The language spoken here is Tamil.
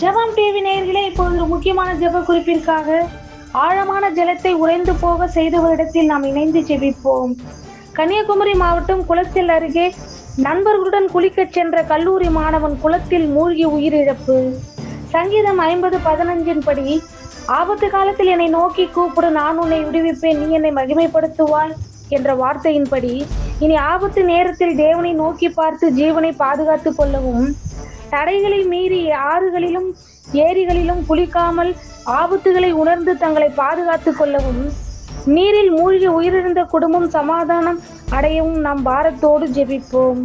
ஜெபம் டிவி நேயர்களே, இப்போது ஒரு முக்கியமான ஜெப குறிப்பிற்காக ஆழமான ஜலத்தை உறைந்து போக செய்தவரிடத்தில் நாம் இணைந்து ஜெபிப்போம். கன்னியாகுமரி மாவட்டம் குளத்தில் அருகே நண்பர்களுடன் குளிக்கச் சென்ற கல்லூரி மாணவன் குளத்தில் மூழ்கி உயிரிழப்பு. சங்கீதம் 50:15 படி, ஆபத்து காலத்தில் என்னை நோக்கி கூப்பிடு, நான் உன்னை விடுவிப்பேன், நீ என்னை மகிமைப்படுத்துவாய் என்ற வார்த்தையின்படி இனி ஆபத்து நேரத்தில் தேவனை நோக்கி பார்த்து ஜீவனை பாதுகாத்துக் கொள்ளவும், தடைகளை மீறி ஆறுகளிலும் ஏரிகளிலும் குளிக்காமல் ஆபத்துகளை உணர்ந்து தங்களை பாதுகாத்துக் கொள்ளவும், நீரில் மூழ்கி உயிரிழந்த குடும்பம் சமாதானம் அடையவும் நாம் பாரத்தோடு ஜெபிப்போம்.